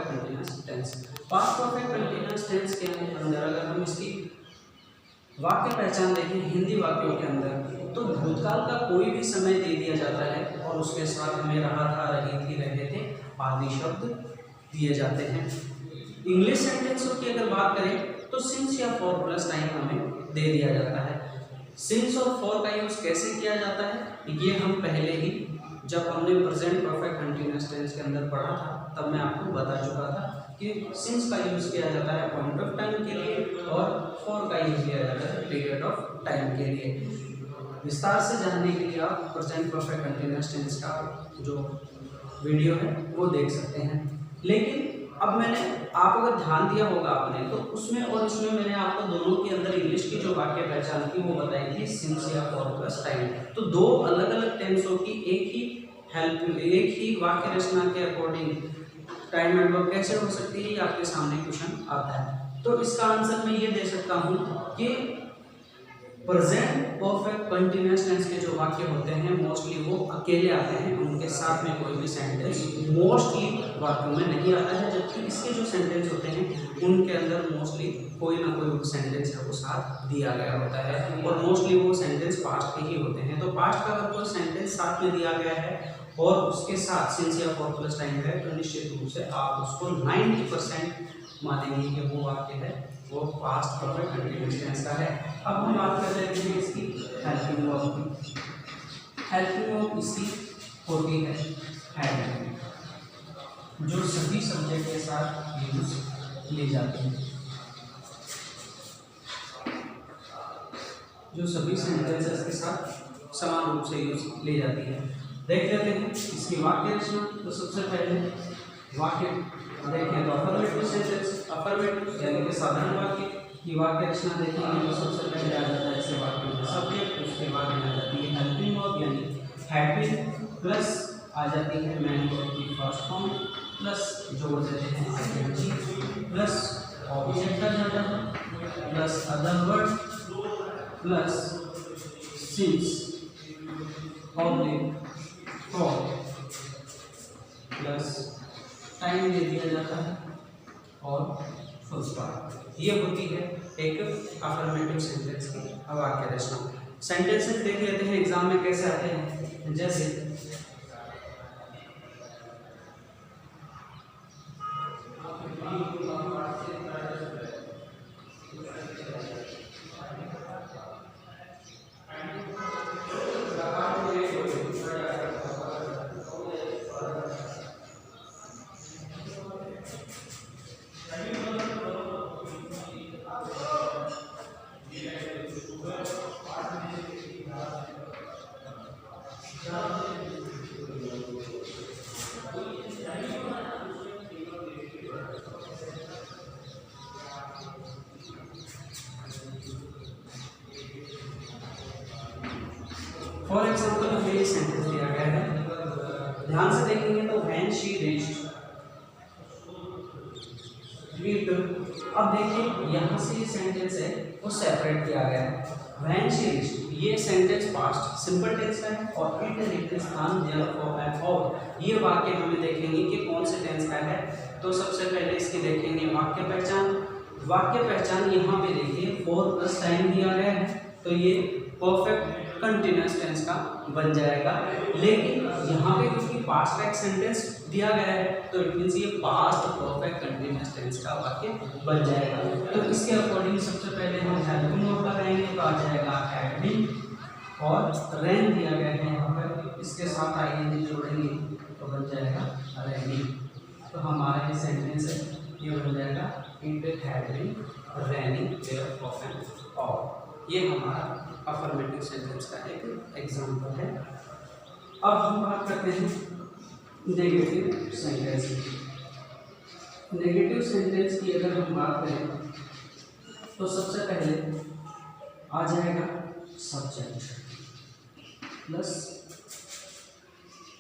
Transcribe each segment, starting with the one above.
Perfect continuous tense. Past perfect continuous tense के अंदर अगर हम इसकी वाक्य पहचान देखें हिंदी वाक्यों के अंदर, तो भूतकाल का कोई भी समय दे दिया जाता है और उसके साथ हमें रहा था, रही थी, रहे थे आदि शब्द दिए जाते हैं। इंग्लिश सेंटेंसों की अगर बात करें तो सिंस या फॉर प्लस टाइम हमें दे दिया जाता है। सिंस और फॉर का यूज़ कैसे किया जाता है ये हम पहले ही जब हमने प्रेजेंट परफेक्ट कंटीन्यूअस टेंस के अंदर पढ़ा था तब मैं आपको बता चुका था कि सिंस का यूज़ किया जाता है पॉइंट ऑफ टाइम के लिए और फॉर का यूज़ किया जाता है पीरियड ऑफ टाइम के लिए। विस्तार से जानने के लिए आप प्रेजेंट परफेक्ट कंटीन्यूअस टेंस का जो वीडियो है वो देख सकते हैं। लेकिन अब मैंने आप अगर ध्यान दिया होगा आपने तो उसमें और इसमें मैंने आपको दोनों के अंदर इंग्लिश की जो वाक्य पहचान थी वो बताई थी सिंस या फॉर प्लस टाइम। तो दो अलग अलग टेंसों की एक ही वाक्य रचना के अकॉर्डिंग टाइम एंड वर्ब कैसे हो सकती है ये आपके सामने क्वेश्चन आता है। तो इसका आंसर मैं ये दे सकता हूँ कि प्रेजेंट परफेक्ट कंटीन्यूअस टेंस के जो वाक्य होते हैं मोस्टली वो अकेले आते हैं, उनके साथ में कोई भी सेंटेंस मोस्टली वाक्यों में नहीं आता है, जबकि इसके जो सेंटेंस होते हैं उनके अंदर मोस्टली कोई ना कोई सेंटेंस है वो साथ दिया गया होता है और मोस्टली वो सेंटेंस पास्ट के ही होते हैं। तो पास्ट का अगर कोई सेंटेंस साथ में दिया गया है और उसके साथ सिंस या फॉर प्लस टाइम है तो निश्चित रूप से आप उसको 90% मानेंगे कि वो वाक्य है वो पास्ट परफेक्ट कंटीन्यूअस टेंस का है। अब हम बात कर रहे हैं इसकी हेल्पिंग वर्ब की। हेल्पिंग वर्ब इसकी होती है हैड, जो सभी सब्जेक्ट के साथ यूज ली जाती है, जो सभी सेंटेंसेस के साथ समान रूप से यूज ली जाती है। देख लेते हैं इसकी वाक्य रचना। तो सबसे पहले वाक्य देखें तो अफर्मेटिव सेंटेंस, अफर्मेटिव यानी कि साधारण वाक्य की वाक्य रचना देखेंगे तो सबसे पहले आ जाता है इसके वाक्य में सब्जेक्ट, उसके बाद में आ जाती है हेल्पिंग वर्ब यानी हैड बीन, प्लस आ जाती है मैन वर्ब की फर्स्ट फॉर्म, प्लस जोड़ देते हैं आईएनजी, प्लस ऑब्जेक्ट आ जाता है, plus other word, plus since object for, plus time दे दिया जाता है और फुल स्टॉप। ये होती है एक अफर्मेटिव सेंटेंस की वाक्य रचना। सेंटेंसेस देख लेते हैं एग्जाम में कैसे आते हैं। जैसे फॉर एग्जाम्पल हमें ये सेंटेंस दिया गया है, ध्यान से देखेंगे तो व्हेन शी रीच्ड। अब देखिए यहाँ से ये सेंटेंस है वो सेपरेट किया गया है। व्हेन शी रीच्ड ये सेंटेंस पास्ट सिंपल टेंस का है और इट रिक्त स्थान देयरफॉर एंड और ये वाक्य हमें देखेंगे कि कौन से टेंस का है। तो सबसे पहले इसकी देखेंगे वाक्य पहचान। वाक्य पहचान यहाँ पे देखिए फॉर प्लस टाइम दिया गया है तो ये परफेक्ट कंटीन्यूअस टेंस का बन जाएगा, लेकिन यहाँ पे क्योंकि पास्ट का एक सेंटेंस दिया गया है तो इट मींस ये पास्ट परफेक्ट कंटीन्यूअस टेंस का वाक्य बन जाएगा। तो इसके अकॉर्डिंग सबसे पहले हम हेल्पिंग वर्ब लगाएंगे तो आ जाएगा हैड बीन और रैन दिया गया है यहाँ पर, इसके साथ आईएनजी जोड़ेंगे तो बन जाएगा रैनिंग। तो हमारा ये सेंटेंस है ये बन जाएगा it had been raining there often और ये हमारा अफर्मेटिव सेंटेंस का एक एग्जाम्पल है। अब हम बात करते हैं नेगेटिव सेंटेंस की। नेगेटिव सेंटेंस की अगर हम बात करें तो सबसे पहले आ जाएगा सब्जेक्ट प्लस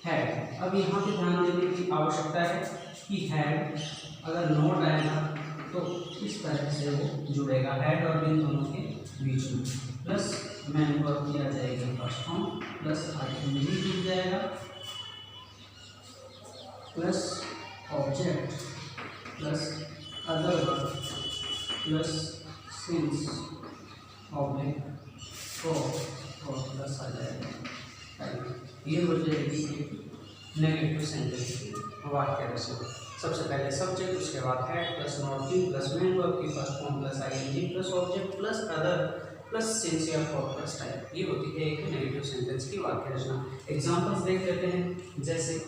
हैड। अब यहाँ पे ध्यान देने की आवश्यकता है कि हैड अगर नोट आएगा तो इस तरह से वो जुड़ेगा हैड और बीन दोनों के बीच में, प्लस मैन वर्ब किया जाएगा फर्स्ट फॉर्म, प्लस आईएनजी जुड़ जाएगा, plus object plus other verb plus since object और प्लस आ जाएगा। ये हो जाएगी नेगेटिव सेंटेंस की वाक्य रचना। सबसे पहले सब्जेक्ट, उसके बाद had plus not be plus main verb की first form plus ING plus object plus other plus since या फॉर प्लस टाइप। ये होती है एक नेगेटिव सेंटेंस की वाक्य रचना। एग्जांपल्स देख लेते हैं, जैसे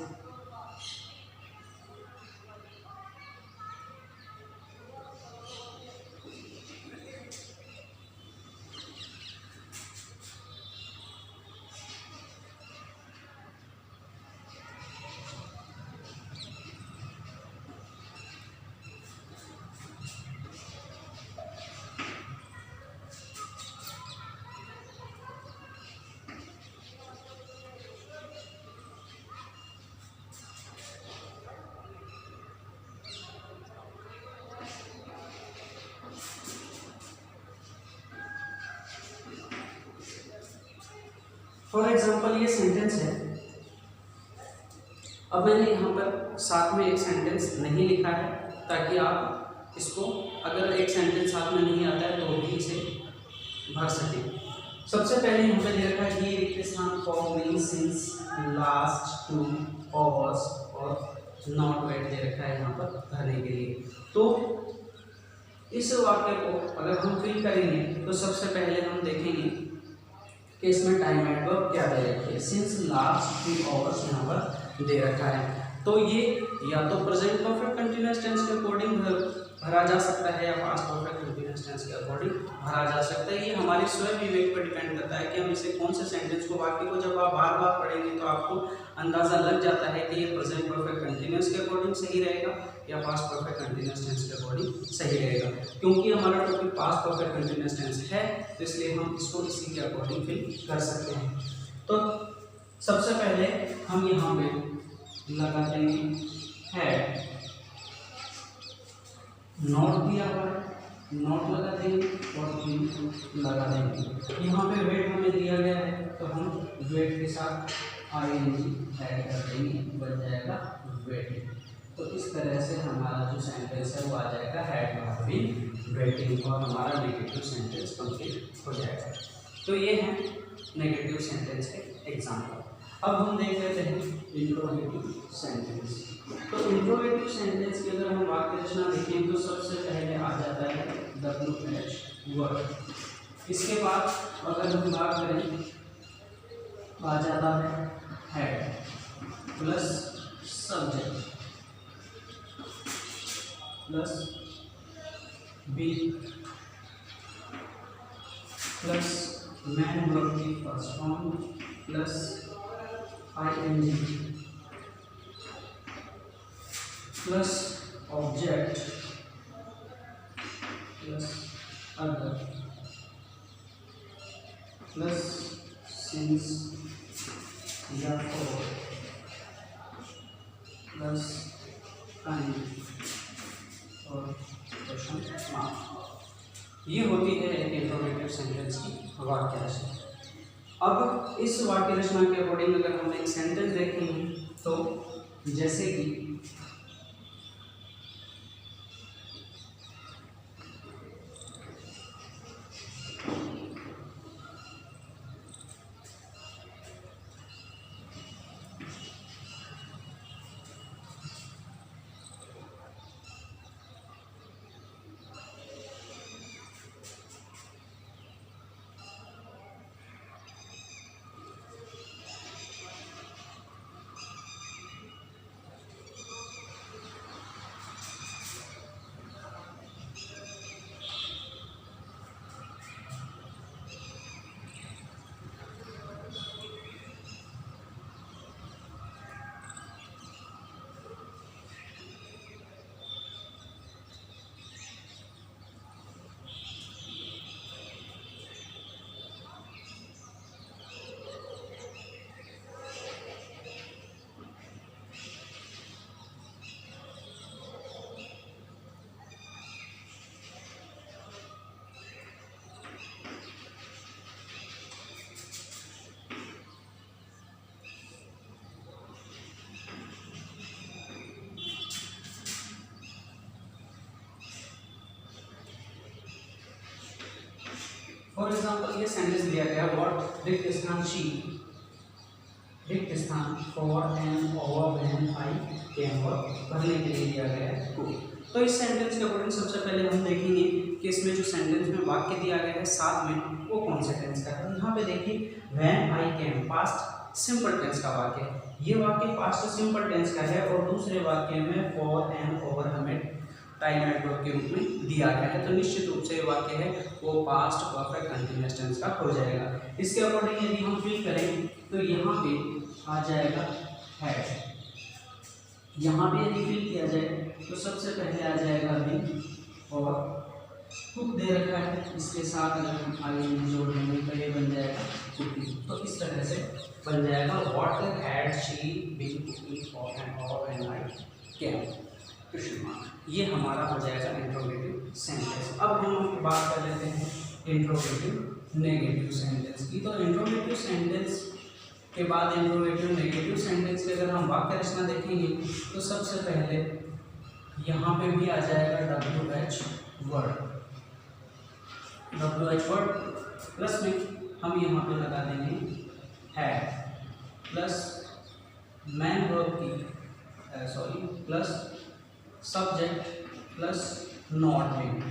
फॉर एग्जाम्पल ये सेंटेंस है। अब मैंने यहाँ पर साथ में एक सेंटेंस नहीं लिखा है, ताकि आप इसको अगर एक सेंटेंस साथ में नहीं आता है तो भी इसे भर सकें। सबसे पहले यहाँ पे दे रखा है ही रिक्त स्थान for me since last two hours और नॉट वेट दे रखा है यहाँ पर भरने के लिए। तो इस वाक्य को अगर हम फिल करेंगे तो सबसे पहले हम देखेंगे कि इसमें टाइम एट वर्ब क्या दे रखी है। सिंस लास्ट 3 आवर्स यहाँ पर दे रखा है, तो ये या तो प्रेजेंट परफेक्ट कंटीन्यूअस टेंस के अकॉर्डिंग भरा जा सकता है या पास्ट परफेक्ट कंटीन्यूअस टेंस के अकॉर्डिंग भरा जा सकता है। ये हमारे स्वयं विवेक पर डिपेंड करता है कि हम इसे कौन से सेंटेंस को, वाक्य को जब आप बार बार पढ़ेंगे तो आपको अंदाज़ा लग जाता है कि ये प्रेजेंट परफेक्ट कंटीन्यूअस के अकॉर्डिंग सही रहेगा या पास्ट परफेक्ट कंटीन्यूअस टेंस के अकॉर्डिंग सही रहेगा। क्योंकि हमारा topic past perfect continuous tense है, तो इसलिए हम इसको इसी के अकॉर्डिंग फिल कर सकते हैं। तो सबसे पहले हम यहाँ पे लगा देंगे है, नॉट दिया हुआ है, नॉट लगा देंगे और फिर लगा देंगे। यहाँ पे वेट हमें दिया गया है तो हम वेट के साथ आईएनजी ऐड कर देंगे, बन जाएगा वेटिंग। तो इस तरह से हमारा जो सेंटेंस है वो आ जाएगा हैड नॉट बीन वेटिंग और हमारा नेगेटिव सेंटेंस कंप्लीट हो जाएगा। तो ये है नेगेटिव सेंटेंस के एग्जाम्पल। अब हम देख लेते हैं इंट्रोगेटिव सेंटेंस। तो इंट्रोगेटिव सेंटेंस की अगर हम वाक्य रचना देखें तो सबसे पहले आ जाता है WH वर्ड। इसके बाद अगर हम बात करें आ जाता है had plus subject plus be plus main verb की first form plus ING plus object plus other plus since या फॉर प्लस टाइम और क्वेश्चन मार्क। ये होती है एक इंट्रोगेटिव सेंटेंस की वाक्य रचना। अब इस वाक्य रचना के अकॉर्डिंग अगर हम एक सेंटेंस देखेंगे तो जैसे कि फॉर एग्जाम्पल ये सेंटेंस दिया गया व्हाट रिक्त स्थान शी, रिक्त स्थान for an over when I came और भरने के लिए दिया गया है टू। तो इस सेंटेंस के अकॉर्डिंग सबसे पहले हम देखेंगे कि इसमें जो सेंटेंस में वाक्य दिया गया है साथ में वो कौन से टेंस का है। यहाँ पे देखिए when I came past simple tense का वाक्य है, ये वाक्य पास्ट सिंपल टेंस का है और दूसरे वाक्य में फॉर एन ओवर हमें टाइम एट वर्क के रूप में दिया गया है, तो निश्चित रूप से ये वाक्य है वो पास्ट परफेक्ट कंटिन्यूअस टेंस का हो जाएगा। इसके अकॉर्डिंग यदि हम फिल करें तो यहाँ पे आ जाएगा हैड, यहाँ पे यदि फिल किया जाए तो सबसे पहले आ जाएगा बिन और कुक दे रखा है, इसके साथ अगर हम आगे जोड़ देंगे तो ये बन जाएगा कुकिंग। तो इस तरह से बन जाएगा what had she been cooking for an hour when I came, question mark. ये हमारा हो जाएगा इंट्रोगेटिव सेंटेंस। अब हम बात कर लेते हैं इंट्रोगेटिव नेगेटिव सेंटेंस की। तो इंट्रोगेटिव सेंटेंस के बाद इंट्रोगेटिव नेगेटिव सेंटेंस की अगर हम वाक्य रचना देखेंगे तो सबसे पहले यहाँ पे भी आ जाएगा WH word, WH word plus में हम यहाँ पे लगा देंगे हैड प्लस मैन वर्ब की sorry plus subject plus not में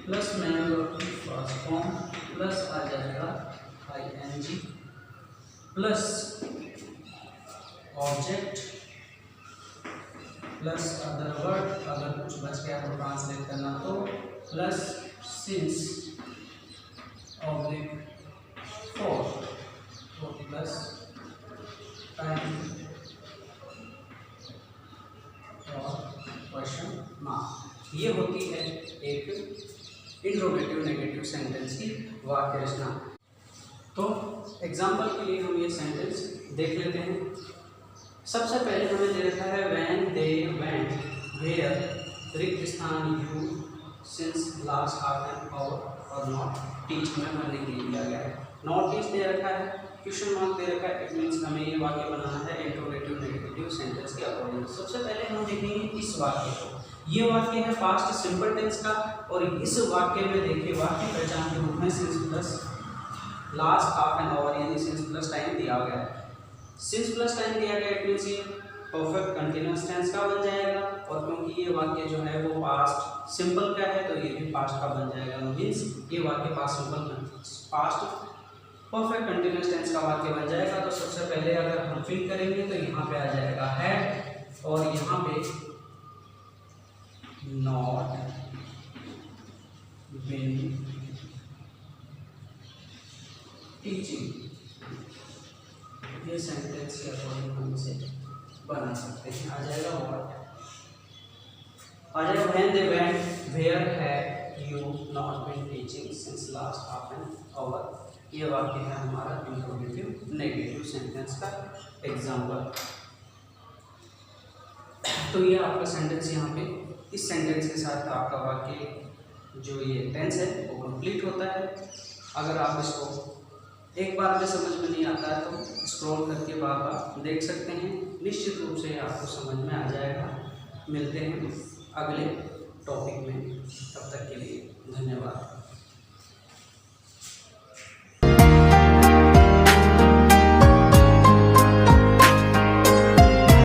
प्लस मैन वर्ब की फर्स्ट फॉर्म प्लस आ जाएगा ING plus object plus other word, अगर कुछ बच गया तो ट्रांसलेट करना तो प्लस सिंस ऑब्जेक्ट फॉर तो प्लस टाइम और क्वेश्चन मार्क। ये होती है एक इंट्रोगेटिव नेगेटिव सेंटेंस की वाक्य रचना। तो एग्जाम्पल के लिए हम ये सेंटेंस देख लेते हैं। सबसे पहले हमें दे रखा है व्हेन दे वेंट वेयर रिक्त स्थान you since last half an our और नॉट टीच में भरने के लिए दिया गया है। नॉट टीच दे रखा है, क्वेश्चन मार्क दे रखा है, इट मीन्स हमें ये वाक्य बनाना है इंट्रोगेटिव नेगेटिव सेंटेंस के अकॉर्डिंग। सबसे पहले हम देखेंगे इस वाक्य को, ये वाक्य है पास्ट सिंपल टेंस का और इस वाक्य में देखिए वाक्य पहचान के रूप में since plus last half an our यानी सिंस प्लस टाइम दिया गया है। सिंस प्लस टाइम दिया गया इट मीन्स ये परफेक्ट कंटिन्यूअस टेंस का बन जाएगा और क्योंकि ये वाक्य जो है वो पास्ट सिंपल का है तो ये भी पास्ट का बन जाएगा। मीन्स ये वाक्य past simple past perfect continuous tense का वाक्य बन जाएगा। तो सबसे पहले अगर हम फिल करेंगे तो यहाँ पे आ जाएगा हैड और यहाँ पे नॉट बीन टीचिंग, ये सेंटेंस के अकॉर्डिंग हम इसे बना सकते हैं। आ जाएगा व्हाट, आ जाएगा when they went where had you not been teaching since last half an hour. ये वाक्य है हमारा इंट्रोगेटिव नेगेटिव सेंटेंस का एग्जाम्पल। तो ये आपका सेंटेंस यहाँ पे इस सेंटेंस के साथ आपका वाक्य जो ये टेंस है वो कंप्लीट होता है। अगर आप इसको एक बार में समझ में नहीं आता है तो स्क्रॉल करके बार बार देख सकते हैं, निश्चित रूप से आपको समझ में आ जाएगा। मिलते हैं अगले टॉपिक में, तब तक के लिए धन्यवाद।